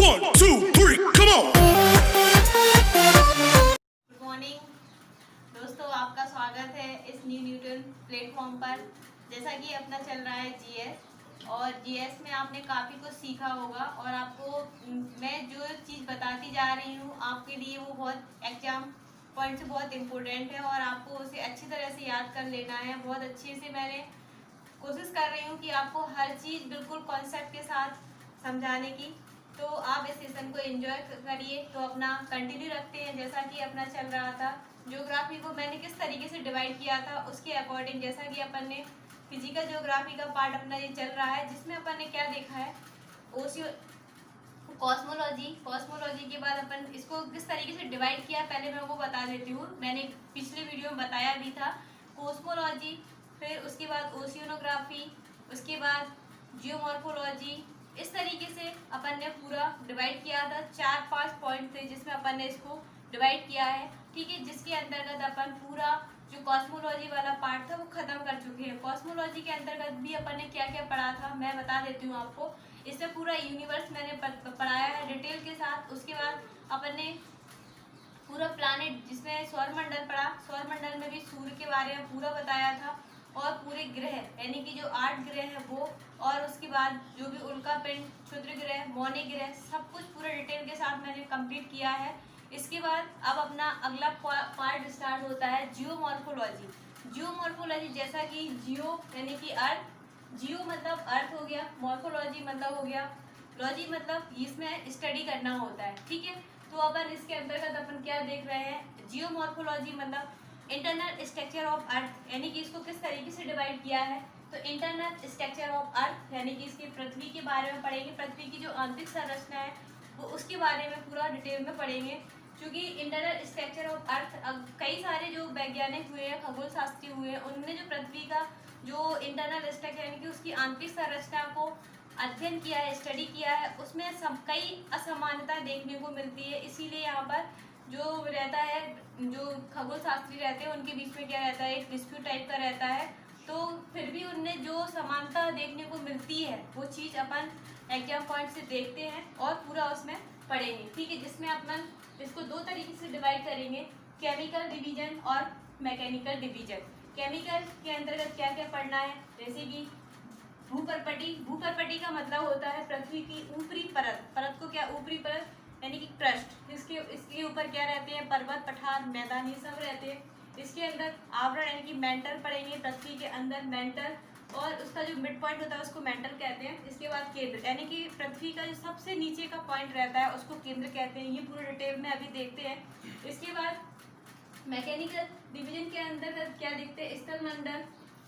1, 2, 3, come on! Good morning दोस्तों, आपका स्वागत है इस न्यू न्यूटन प्लेटफॉर्म पर। जैसा कि अपना चल रहा है जीएस, और जीएस में आपने काफ़ी कुछ सीखा होगा, और आपको मैं जो चीज़ बताती जा रही हूँ आपके लिए वो बहुत एग्जाम पॉइंट से बहुत इम्पोर्टेंट है, और आपको उसे अच्छी तरह से याद कर लेना है। बहुत अच्छे से मैंने कोशिश कर रही हूँ कि आपको हर चीज़ बिल्कुल कॉन्सेप्ट के साथ समझाने की। तो आप इस सेशन को एंजॉय करिए। तो अपना कंटिन्यू रखते हैं। जैसा कि अपना चल रहा था, ज्योग्राफी को मैंने किस तरीके से डिवाइड किया था उसके अकॉर्डिंग, जैसा कि अपन ने फिजिकल ज्योग्राफी का पार्ट अपना ये चल रहा है, जिसमें अपन ने क्या देखा है, ओशियो कॉस्मोलॉजी के बाद अपन इसको किस तरीके से डिवाइड किया पहले मैं वो बता देती हूँ। मैंने पिछले वीडियो में बताया भी था। कॉस्मोलॉजी, फिर उसके बाद ओशियोनोग्राफी, उसके बाद जियोमॉर्फोलॉजी, इस तरीके से अपन ने पूरा डिवाइड किया था। 4-5 पॉइंट थे जिसमें अपन ने इसको डिवाइड किया है, ठीक है। जिसके अंतर्गत अपन पूरा जो कॉस्मोलॉजी वाला पार्ट था वो खत्म कर चुके हैं। कॉस्मोलॉजी के अंतर्गत भी अपन ने क्या क्या पढ़ा था मैं बता देती हूँ आपको। इसमें पूरा यूनिवर्स मैंने पढ़ाया है डिटेल के साथ। उसके बाद अपन ने पूरा प्लानिट, जिसमें सौरमंडल पढ़ा, सौरमंडल में भी सूर्य के बारे में पूरा बताया था, और पूरे ग्रह यानी कि जो 8 ग्रह हैं वो, और उसके बाद जो भी उल्का पिंड, क्षुद्र ग्रह, मौनी ग्रह, सब कुछ पूरा डिटेल के साथ मैंने कंप्लीट किया है। इसके बाद अब अपना अगला पार्ट स्टार्ट होता है जियोमॉर्फोलॉजी। जियोमॉर्फोलॉजी, जैसा कि जियो यानी कि अर्थ, जियो मतलब अर्थ हो गया, मॉर्फोलॉजी मतलब हो गया, लॉजी मतलब इसमें स्टडी करना होता है, ठीक है। तो अपन इसके अंतर्गत अपन क्या देख रहे हैं, जियोमॉर्फोलॉजी मतलब इंटरनल स्ट्रक्चर ऑफ अर्थ, यानी कि इसको किस तरीके से डिवाइड किया है। तो इंटरनल स्ट्रक्चर ऑफ अर्थ यानी कि इसकी पृथ्वी के बारे में पढ़ेंगे, पृथ्वी की जो आंतरिक संरचना है वो उसके बारे में पूरा डिटेल में पढ़ेंगे। क्योंकि इंटरनल स्ट्रक्चर ऑफ अर्थ, कई सारे जो वैज्ञानिक हुए हैं, खगोल शास्त्री हुए हैं, उन्होंने जो पृथ्वी का जो इंटरनल स्ट्रक्चर यानी कि उसकी आंतरिक संरचना को अध्ययन किया है, स्टडी किया है, उसमें कई असमानता देखने को मिलती है। इसीलिए यहाँ पर जो रहता है, जो खगोल शास्त्री रहते हैं उनके बीच में क्या रहता है, एक डिस्प्यूट टाइप का रहता है। तो फिर भी उनने जो समानता देखने को मिलती है वो चीज़ अपन एग्जाम पॉइंट से देखते हैं और पूरा उसमें पढ़ेंगे, ठीक है। जिसमें अपन इसको 2 तरीके से डिवाइड करेंगे, केमिकल डिवीजन और मैकेनिकल डिवीजन। केमिकल के अंतर्गत क्या क्या पढ़ना है, जैसे कि भूपर्पटी। भूपर्पटी का मतलब होता है पृथ्वी की ऊपरी परत। परत को क्या, ऊपरी परत यानी कि क्रस्ट। इसके ऊपर क्या रहते हैं, पर्वत, पठार, मैदान, ये सब रहते हैं। इसके अंदर आवरण यानी कि मेंटल पढ़ेंगे, पृथ्वी के अंदर मेंटल, और उसका जो मिड पॉइंट होता है उसको मेंटल कहते हैं। इसके बाद केंद्र यानी कि पृथ्वी का जो सबसे नीचे का पॉइंट रहता है उसको केंद्र कहते हैं। ये पूरा डिटेल में अभी देखते हैं। इसके बाद मैकेनिकल डिवीजन के अंदर क्या देखते हैं, स्थल मंडल,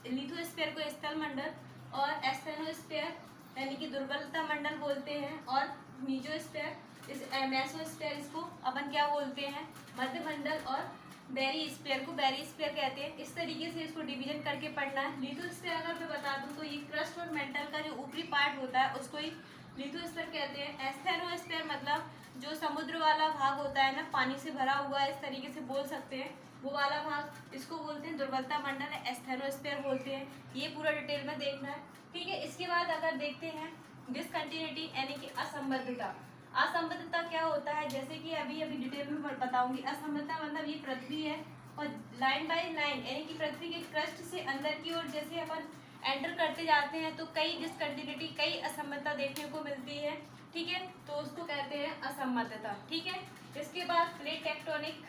लिथोस्फीयर को स्थल मंडल, और एस्थेनोस्फीयर यानी कि दुर्बलता मंडल बोलते हैं, और मीजोस्फीयर, इस मेसोस्फीयर इसको अपन क्या बोलते हैं, मध्य मंडल, और बेरी स्फीयर को बेरी स्फीयर कहते हैं। इस तरीके से इसको डिवीजन करके पढ़ना है। लिथोस्फीयर अगर मैं बता दूं तो ये क्रस्ट और मेंटल का जो ऊपरी पार्ट होता है उसको ही लिथोस्फीयर कहते हैं। एस्थेनोस्फीयर मतलब जो समुद्र वाला भाग होता है ना, पानी से भरा हुआ है, इस तरीके से बोल सकते हैं, वो वाला भाग इसको बोलते हैं दुर्बलता मंडल है, एस्थेनोस्फीयर बोलते हैं। ये पूरा डिटेल में देखना है, ठीक है। इसके बाद अगर देखते हैं डिसकंटिन्यूटी यानी कि असंबद्धता। असंबद्धता क्या होता है, जैसे कि अभी डिटेल में बताऊंगी। असंबद्धता मतलब ये पृथ्वी है, और लाइन बाय लाइन यानी कि पृथ्वी के क्रस्ट से अंदर की ओर जैसे अपन एंटर करते जाते हैं तो कई डिसकंटिन्यूटी, कई असंबद्धता देखने को मिलती है, ठीक है। तो उसको कहते हैं असंबद्धता, ठीक है। इसके बाद प्लेट टेक्टोनिक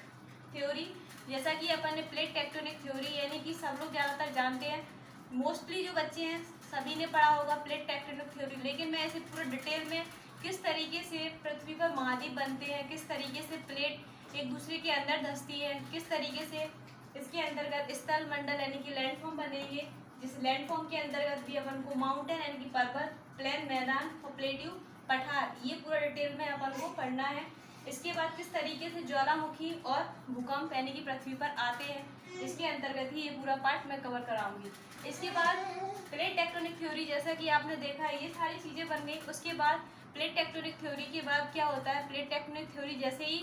थ्योरी। जैसा कि अपन ने प्लेट टेक्टोनिक थ्योरी यानी कि सब लोग ज़्यादातर जानते हैं, मोस्टली जो बच्चे हैं सभी ने पढ़ा होगा प्लेट टेक्टोनिक थ्योरी। लेकिन मैं ऐसे पूरे डिटेल में किस तरीके से पृथ्वी पर महाद्वीप बनते हैं, किस तरीके से प्लेट एक दूसरे के अंदर धंसती है, किस तरीके से इसके अंतर्गत स्थल मंडल यानी कि लैंडफॉर्म बनेंगे, जिस लैंडफॉर्म के अंतर्गत भी अपन को माउंटेन यानी कि पर्वत, प्लेन मैदान, और प्लेट्यू पठार, ये पूरा डिटेल में अपन को पढ़ना है। इसके बाद किस तरीके से ज्वालामुखी और भूकंप यानी कि पृथ्वी पर आते हैं, इसके अंतर्गत ही ये पूरा पार्ट मैं कवर कराऊंगी। इसके बाद प्लेट टेक्टोनिक थ्योरी, जैसा कि आपने देखा है ये सारी चीज़ें बन गई। उसके बाद प्लेट टेक्टोनिक थ्योरी के बाद क्या होता है, प्लेट टेक्टोनिक थ्योरी जैसे ही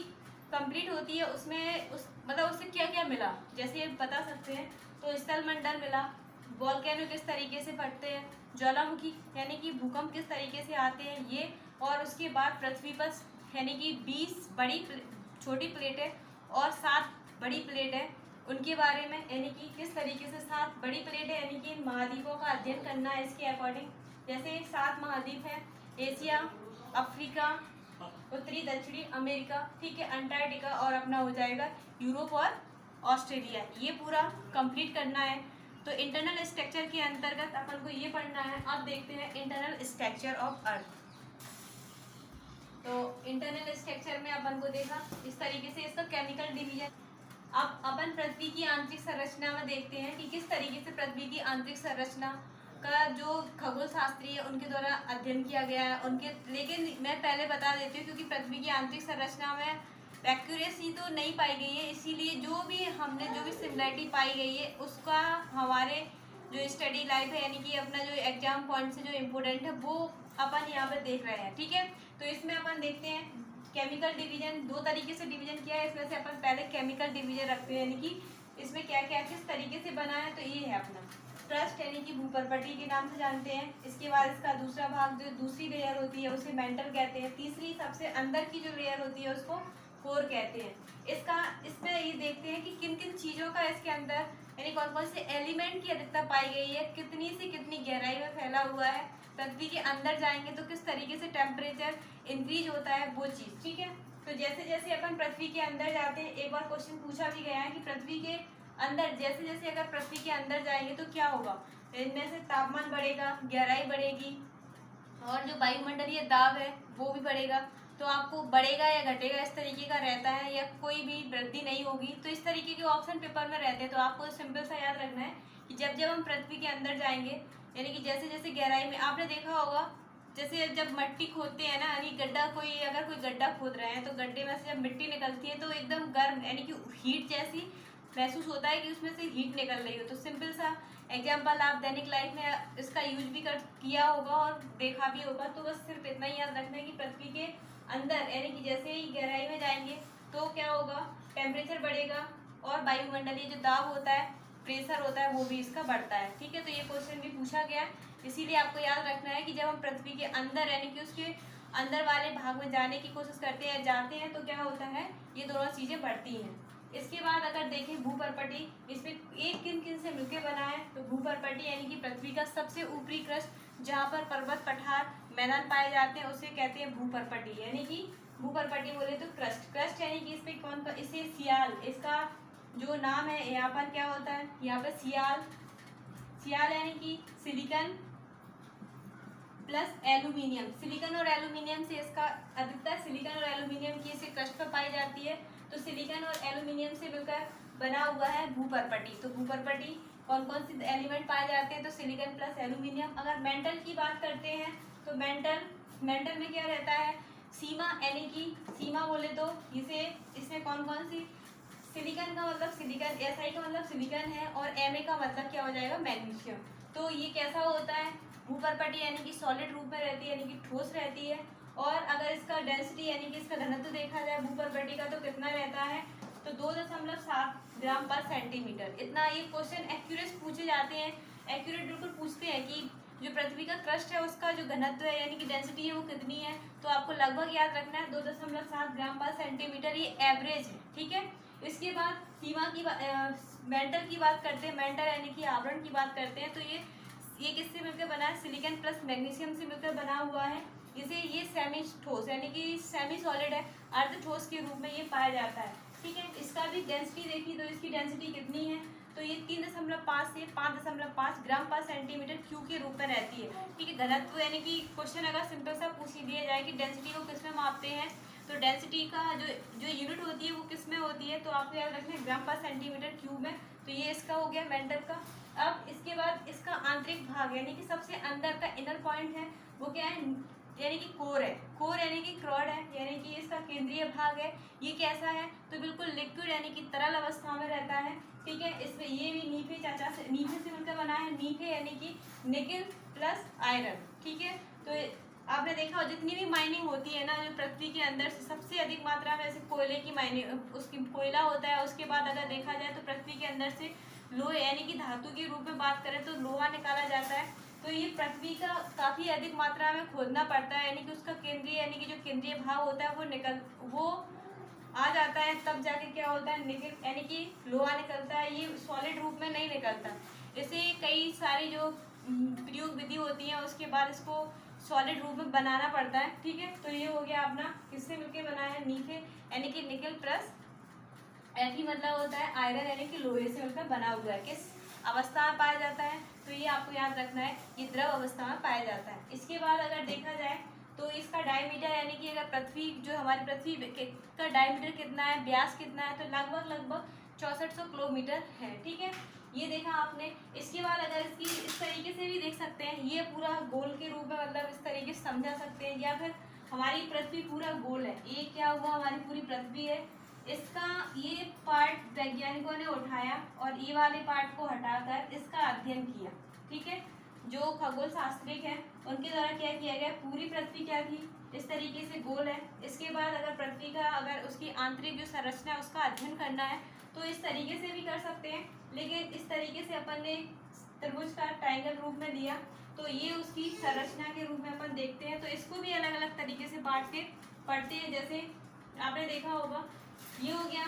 कंप्लीट होती है उसमें उससे क्या क्या मिला, जैसे बता सकते हैं। तो स्थल मंडल मिला, वॉल्केनो किस तरीके से फटते हैं, ज्वालामुखी यानी कि भूकंप किस तरीके से आते हैं ये, और उसके बाद पृथ्वी पर यानी कि 20 छोटी प्लेटें और 7 बड़ी प्लेटें, उनके बारे में यानी कि किस तरीके से 7 बड़ी प्लेटें यानी कि इन महाद्वीपों का अध्ययन करना है इसके अकॉर्डिंग। जैसे 7 महाद्वीप हैं, एशिया, अफ्रीका, उत्तरी दक्षिणी अमेरिका, ठीक है, अंटार्कटिका और अपना हो जाएगा यूरोप और ऑस्ट्रेलिया। ये पूरा कंप्लीट करना है। तो इंटरनल स्ट्रक्चर के अंतर्गत अपन को ये पढ़ना है। अब देखते हैं इंटरनल स्ट्रक्चर ऑफ अर्थ। तो इंटरनल स्ट्रक्चर में अपन को देखा इस तरीके से इसका केमिकल डिवीजन। अब अपन पृथ्वी की आंतरिक संरचना में देखते हैं कि किस तरीके से पृथ्वी की आंतरिक संरचना का जो खगोल शास्त्री है उनके द्वारा अध्ययन किया गया है उनके। लेकिन मैं पहले बता देती हूँ क्योंकि पृथ्वी की आंतरिक संरचना में एक्यूरेसी तो नहीं पाई गई है, इसीलिए जो भी सिमिलरिटी पाई गई है उसका हमारे जो स्टडी लाइफ है यानी कि अपना जो एग्जाम पॉइंट से जो इम्पोर्टेंट है वो अपन यहाँ पर देख रहे हैं, ठीक है। तो इसमें अपन देखते हैं केमिकल डिवीजन। 2 तरीके से डिवीजन किया है, इसमें से अपन पहले केमिकल डिवीजन रखते हैं यानी कि इसमें क्या क्या किस तरीके से बना है। तो ये है अपना क्रस्ट यानी कि भूपर्पटी के नाम से जानते हैं। इसके बाद इसका दूसरा भाग जो दूसरी लेयर होती है उसे मेंटल कहते हैं। तीसरी सबसे अंदर की जो लेयर होती है उसको कोर कहते हैं। इसमें ये देखते हैं कि किन किन चीज़ों का इसके अंदर यानी कौन कौन से एलिमेंट की अधिकता पाई गई है, कितनी से कितनी गहराई में फैला हुआ है। पृथ्वी के अंदर जाएंगे तो किस तरीके से टेम्परेचर इंक्रीज होता है वो चीज़, ठीक है। तो जैसे जैसे अपन पृथ्वी के अंदर जाते हैं, एक बार क्वेश्चन पूछा भी गया है कि पृथ्वी के अंदर जैसे जैसे अगर पृथ्वी के अंदर जाएंगे तो क्या होगा, इनमें से तापमान बढ़ेगा, गहराई बढ़ेगी और जो वायुमंडलीय दाब है वो भी बढ़ेगा। तो आपको बढ़ेगा या घटेगा इस तरीके का रहता है या कोई भी वृद्धि नहीं होगी। तो इस तरीके के ऑप्शन पेपर में रहते हैं। तो आपको सिंपल सा याद रखना है कि जब जब हम पृथ्वी के अंदर जाएंगे यानी कि जैसे जैसे गहराई में, आपने देखा होगा जैसे जब मिट्टी खोदते हैं ना, यानी गड्ढा अगर कोई गड्ढा खोद रहे हैं तो गड्ढे में से जब मिट्टी निकलती है तो एकदम गर्म यानी कि हीट जैसी महसूस होता है कि उसमें से हीट निकल रही हो। तो सिंपल सा एग्जाम्पल आप दैनिक लाइफ में इसका यूज भी किया होगा और देखा भी होगा। तो बस सिर्फ इतना ही याद रखना है कि पृथ्वी के अंदर यानी कि जैसे ही गहराई में जाएंगे तो क्या होगा, टेम्परेचर बढ़ेगा और वायुमंडलीय जो दाब होता है, प्रेशर होता है वो भी इसका बढ़ता है, ठीक है। तो ये क्वेश्चन भी पूछा गया, इसीलिए आपको याद रखना है कि जब हम पृथ्वी के अंदर यानी कि उसके अंदर वाले भाग में जाने की कोशिश करते हैं जाते हैं तो क्या होता है, ये दोनों चीज़ें बढ़ती हैं। इसके बाद अगर देखें भूपर्पटी, इसमें एक किन किन से मिलकर बना है। तो भूपर्पटी यानी कि पृथ्वी का सबसे ऊपरी क्रस्ट जहाँ पर पर्वत, पठार, मैदान पाए जाते हैं उसे कहते हैं भूपर्पटी। यानी कि भूपर्पटी बोले तो क्रस्ट यानी कि इस पे इसे सियाल, इसका जो नाम है यहाँ पर क्या होता है, यहाँ पर सियाल यानी कि सिलिकन प्लस एल्यूमिनियम। सिलिकन और एल्यूमिनियम से इसका अधिकतर सिलिकन और एल्यूमिनियम की इसे क्रस्ट पर पाई जाती है। तो सिलिकन और एल्यूमिनियम से मिलकर बना हुआ है भूपर्पटी। तो भूपर्पटी कौन कौन से एलिमेंट पाए जाते हैं, तो सिलिकन प्लस एल्यूमिनियम। अगर मेंटल की बात करते हैं तो मेंटल में क्या रहता है, सीमा यानी कि सीमा बोले तो इसमें कौन कौन सी, सिलिकन का मतलब सिलिकन, SI का मतलब सिलिकन है और Ma का मतलब क्या हो जाएगा, मैग्नीशियम। तो ये कैसा होता है, भूपर्पटी यानी कि सॉलिड रूप में रहती है यानी कि ठोस रहती है। और अगर इसका डेंसिटी यानी कि इसका घनत्व देखा जाए भूपर्पटी का तो कितना रहता है, तो 2.7 ग्राम पर सेंटीमीटर। इतना ये क्वेश्चन एक्यूरेट पूछे जाते हैं, एक्यूरेट बिल्कुल पूछते हैं कि जो पृथ्वी का क्रस्ट है उसका जो घनत्व है यानी कि डेंसिटी है वो कितनी है। तो आपको लगभग याद रखना है 2.7 ग्राम पर सेंटीमीटर, ये एवरेज है, ठीक है। इसके बाद सीमा की मेंटल की बात करते हैं, मेंटल यानी कि आवरण की बात करते हैं। तो ये किससे मिलकर बना है, सिलिकन प्लस मैग्नीशियम से मिलकर बना हुआ है। ये सेमी ठोस यानी कि सेमी सॉलिड है, अर्ध ठोस के रूप में ये पाया जाता है, ठीक है। इसका भी डेंसिटी देखी तो इसकी डेंसिटी कितनी है, तो ये 3.5 से 5.5 ग्राम पर सेंटीमीटर क्यूब के रूप में रहती है, ठीक है। घनत्व यानी कि क्वेश्चन अगर सिंपल सा पूछ दिया जाए कि डेंसिटी को किस में मापते हैं, तो डेंसिटी का जो यूनिट होती है वो किस में होती है, तो आपको याद रखना है ग्राम पर सेंटीमीटर क्यूब में। तो ये इसका हो गया मेंटल का। अब इसके बाद इसका आंतरिक भाग यानी कि सबसे अंदर का इनर पॉइंट है वो क्या है, यानी कि कोर है। कोर यानी कि क्रॉड है, यानी कि इसका केंद्रीय भाग है। ये कैसा है, तो बिल्कुल लिक्विड यानी कि तरल अवस्था में रहता है, ठीक है। इसमें ये भी नीफे से मिलकर बना है। नीफे यानी कि निकेल प्लस आयरन, ठीक है। तो आपने देखा हो जितनी भी माइनिंग होती है ना, जो पृथ्वी के अंदर से सबसे अधिक मात्रा में ऐसे कोयले की माइनिंग, उसकी कोयला होता है। उसके बाद अगर देखा जाए तो पृथ्वी के अंदर से लोहे यानी कि धातु के रूप में बात करें तो लोहा निकाला जाता है। तो ये पृथ्वी का काफ़ी अधिक मात्रा में खोदना पड़ता है, यानी कि उसका केंद्रीय यानी कि जो केंद्रीय भाग होता है वो आ जाता है, तब जाके क्या होता है निकल यानी कि लोहा निकलता है। ये सॉलिड रूप में नहीं निकलता। इसे कई सारी जो प्रयोग विधि होती है उसके बाद इसको सॉलिड रूप में बनाना पड़ता है। ठीक है, तो ये हो गया अपना किससे मिलकर बना है, नीचे यानी कि निकल प्लस Fe मतलब होता है आयरन यानी कि लोहे से मिलकर बना हुआ है। किस अवस्था में पाया जाता है, तो ये आपको याद रखना है, ये द्रव अवस्था में पाया जाता है। इसके बाद अगर देखा जाए तो इसका डायमीटर यानी कि अगर पृथ्वी जो हमारी पृथ्वी का डायमीटर कितना है, व्यास कितना है, तो लगभग 6400 किलोमीटर है। ठीक है, ये देखा आपने। इसके बाद अगर इसकी इस तरीके से भी देख सकते हैं, ये पूरा गोल के रूप में मतलब इस तरीके से समझा सकते हैं, या फिर हमारी पृथ्वी पूरा गोल है। ये क्या हुआ, हमारी पूरी पृथ्वी है। इसका ये पार्ट वैज्ञानिकों ने उठाया और ये वाले पार्ट को हटाकर इसका अध्ययन किया। ठीक है, जो खगोल शास्त्रिक हैं उनके द्वारा क्या किया गया, पूरी पृथ्वी क्या थी, इस तरीके से गोल है। इसके बाद अगर पृथ्वी का अगर उसकी आंतरिक जो संरचना है उसका अध्ययन करना है तो इस तरीके से भी कर सकते हैं, लेकिन इस तरीके से अपन ने त्रिभुज का ट्रायंगल रूप में लिया तो ये उसकी संरचना के रूप में अपन देखते हैं। तो इसको भी अलग अलग तरीके से बांट के पढ़ते हैं। जैसे आपने देखा होगा, ये हो गया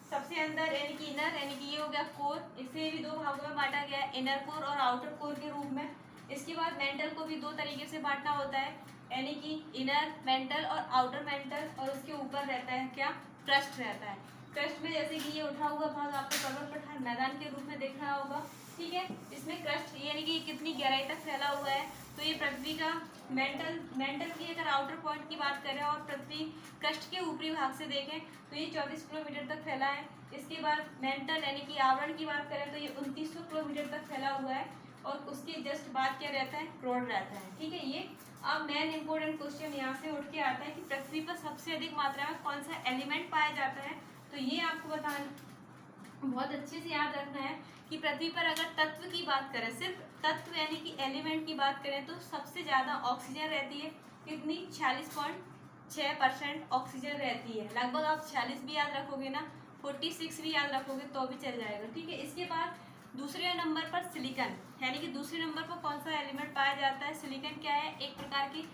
सबसे अंदर यानी कि इनर, यानी कि ये हो गया कोर। इसे भी दो भागों में बांटा गया है, इनर कोर और आउटर कोर के रूप में। इसके बाद मेंटल को भी दो तरीके से बांटना होता है, यानी कि इनर मेंटल और आउटर मेंटल, और उसके ऊपर रहता है क्या, क्रस्ट रहता है। क्रस्ट में जैसे कि ये उठा हुआ भाग आपको पर्वत पठार मैदान के रूप में देख रहा होगा। ठीक है, इसमें क्रस्ट यानी कि कितनी गहराई तक फैला हुआ है, तो ये पृथ्वी का मेंटल की अगर आउटर पॉइंट की बात करें और पृथ्वी क्रस्ट के ऊपरी भाग से देखें तो ये 24 किलोमीटर तक फैला है। इसके बाद मेंटल यानी कि आवरण की बात करें तो ये 2900 किलोमीटर तक फैला हुआ है, और उसके जस्ट बाद क्या रहता है, क्रोड रहता है। ठीक है, ये अब मेन इंपॉर्टेंट क्वेश्चन यहाँ से उठ के आता है कि पृथ्वी पर सबसे अधिक मात्रा में कौन सा एलिमेंट पाया जाता है। तो ये आपको बताना बहुत अच्छे से याद रखना है कि पृथ्वी पर अगर तत्व की बात करें, सिर्फ तत्व यानी कि एलिमेंट की बात करें, तो सबसे ज़्यादा ऑक्सीजन रहती है। कितनी, 46.6% ऑक्सीजन रहती है। लगभग आप 46 भी याद रखोगे ना, 46 भी याद रखोगे तो भी चल जाएगा। ठीक है, इसके बाद दूसरे नंबर पर सिलिकॉन, यानी कि दूसरे नंबर पर कौन सा एलिमेंट पाया जाता है। सिलिकॉन क्या है, एक प्रकार की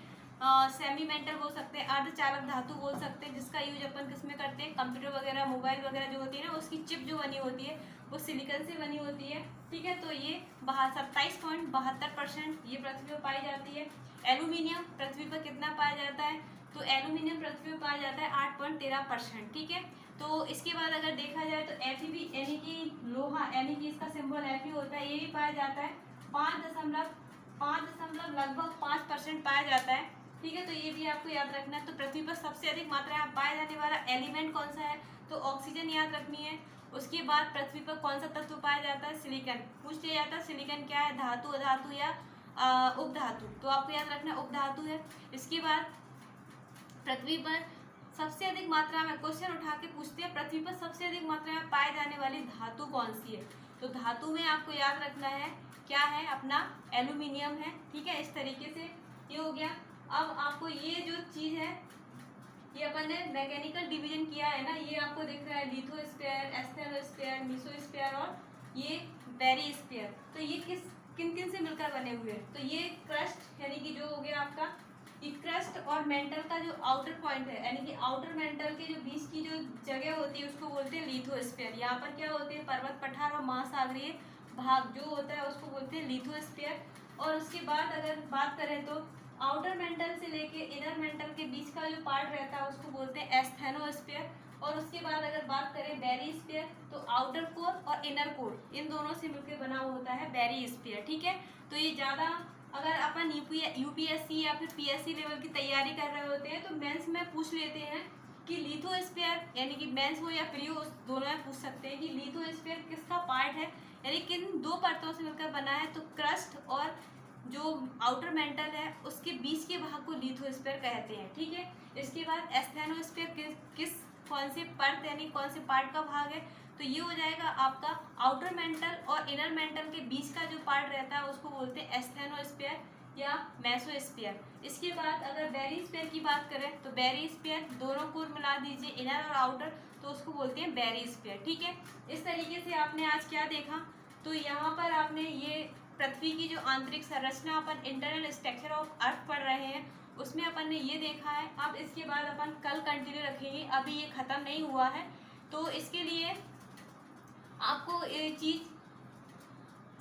सेमी मेंटल बोल सकते हैं, अर्धचालक धातु बोल सकते हैं, जिसका यूज अपन किसमें करते हैं, कंप्यूटर वगैरह मोबाइल वगैरह जो होती है ना, उसकी चिप जो बनी होती है वो सिलिकॉन से बनी होती है। ठीक है, तो ये 27.72% ये पृथ्वी पर पाई जाती है। एल्यूमिनियम पृथ्वी पर कितना पाया जाता है, तो एल्यूमिनियम पृथ्वी पर पाया जाता है 8.13%। ठीक है, तो इसके बाद अगर देखा जाए तो Fe भी यानी कि लोहा, यानी कि इसका सिंबल Fe होता है, ये भी पाया जाता है 5.5% पाया जाता है। ठीक है, तो ये भी आपको याद रखना है। तो पृथ्वी पर सबसे अधिक मात्रा में पाया जाने वाला एलिमेंट कौन सा है, तो ऑक्सीजन याद रखनी है। उसके बाद पृथ्वी पर कौन सा तत्व पाया जाता है, सिलिकॉन। पूछ लिया जाता है सिलिकॉन क्या है, धातु, अधातु या उपधातु, तो आपको याद रखना है उपधातु है। इसके बाद पृथ्वी पर सबसे अधिक मात्रा में क्वेश्चन उठा के पूछते हैं, पृथ्वी पर सबसे अधिक मात्रा में पाए जाने वाली धातु कौन सी है, तो धातु में आपको याद रखना है क्या है, अपना एल्यूमिनियम है। ठीक है, इस तरीके से ये हो गया। अब आपको ये जो चीज़ है, ये अपन ने मैकेनिकल डिवीजन किया है ना, ये आपको दिख रहा है लिथोस्फीयर, एस्थेनोस्फीयर, मेसोस्फीयर और ये बेरिस्फीयर। तो ये किन किन से मिलकर बने हुए हैं, तो ये क्रस्ट यानी कि जो हो गया आपका ये क्रस्ट और मेंटल का जो आउटर पॉइंट है, यानी कि आउटर मेंटल के जो बीच की जो जगह होती है उसको बोलते हैं लिथोस्फीयर। यहाँ पर क्या होते हैं, पर्वत पठार और महासागरीय भाग जो होता है उसको बोलते हैं लिथोस्फीयर। और उसके बाद अगर बात करें तो आउटर मेंटल से लेके इनर मेंटल के बीच का जो पार्ट रहता है उसको बोलते हैं एस्थेनोस्फीयर। और उसके बाद अगर बात करें बेरिस्फीयर, तो आउटर कोर और इनर कोर इन दोनों से मिलकर बना होता है बेरिस्फीयर। ठीक है, तो ये ज़्यादा अगर अपन यूपीएससी या फिर पीएससी लेवल की तैयारी कर रहे होते हैं तो मेंस में पूछ लेते हैं कि लिथोस्फीयर, यानी कि मेंस हो या प्री हो दोनों में पूछ सकते हैं कि लिथोस्फीयर किसका पार्ट है, यानी किन दो परतों से मिलकर बना है, तो क्रस्ट और जो आउटर मेंटल है उसके बीच के भाग को लिथोस्फीयर कहते हैं। ठीक है, इसके बाद एस्थेनोस्फीयर किस कौन से परत यानी कौन से पार्ट का भाग है, तो ये हो जाएगा आपका आउटर मेंटल और इनर मेंटल के बीच का जो पार्ट रहता है उसको बोलते हैं एस्थेनोस्फीयर या मेसोस्फीयर। इसके बाद अगर बेरिस्फीयर की बात करें तो बेरिस्फीयर दोनों को मिला दीजिए, इनर और आउटर, तो उसको बोलते हैं बेरिस्फीयर। ठीक है, इस तरीके से आपने आज क्या देखा, तो यहाँ पर आपने ये पृथ्वी की जो आंतरिक संरचना, अपन इंटरनल स्ट्रक्चर ऑफ अर्थ पढ़ रहे हैं, उसमें अपन ने ये देखा है। अब इसके बाद अपन कल कंटिन्यू रखेंगे, अभी ये ख़त्म नहीं हुआ है। तो इसके लिए आपको ये चीज़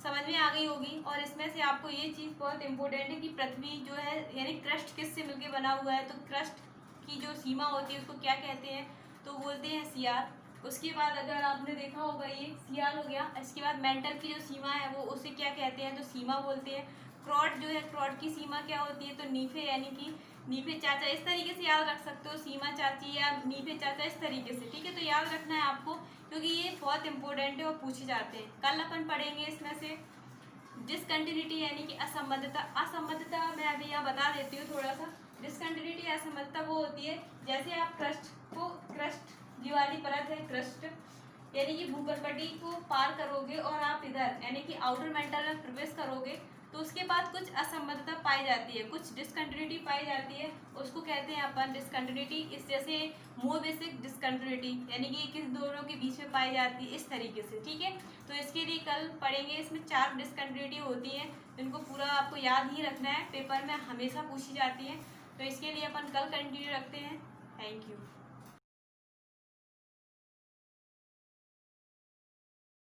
समझ में आ गई होगी, और इसमें से आपको ये चीज़ बहुत इंपॉर्टेंट है कि पृथ्वी जो है यानी क्रस्ट किससे मिलके बना हुआ है। तो क्रस्ट की जो सीमा होती है उसको क्या कहते हैं, तो बोलते हैं सियार। उसके बाद अगर आपने देखा होगा ये सियार हो गया। इसके बाद मेंटल की जो सीमा है वो उसे क्या कहते हैं, तो सीमा बोलते हैं। क्रॉड जो है, क्रॉड की सीमा क्या होती है, तो नीफे यानी कि नीफे चाचा, इस तरीके से याद रख सकते हो, सीमा चाची या नीफे चाचा इस तरीके से, ठीक है। तो याद रखना है आपको, क्योंकि ये बहुत इंपॉर्टेंट है और पूछे जाते हैं। कल अपन पढ़ेंगे इसमें से डिसकंटिन्यूटी यानी कि असंबद्धता। असंबद्धता मैं अभी यहाँ बता देती हूँ थोड़ा सा। डिसकंटिन्यूटी असंबद्धता वो होती है जैसे आप क्रस्ट जो वाली परत है, क्रस्ट यानी कि भूपटपट्टी को पार करोगे और आप इधर यानी कि आउटर मेंटल में प्रवेश करोगे, तो उसके बाद कुछ असंबद्धता पाई जाती है, कुछ डिसकंटिन्यूटी पाई जाती है, उसको कहते हैं अपन डिसकंटिन्यूटी। इस जैसे मोर बेसिक डिसकंटिन्यूटी यानी कि किस दोनों के बीच में पाई जाती है, इस तरीके से, ठीक है। तो इसके लिए कल पढ़ेंगे। इसमें 4 डिसकंटिन्यूटी होती हैं, इनको पूरा आपको याद ही रखना है, पेपर में हमेशा पूछी जाती है। तो इसके लिए अपन कल कंटिन्यू रखते हैं। Thank you.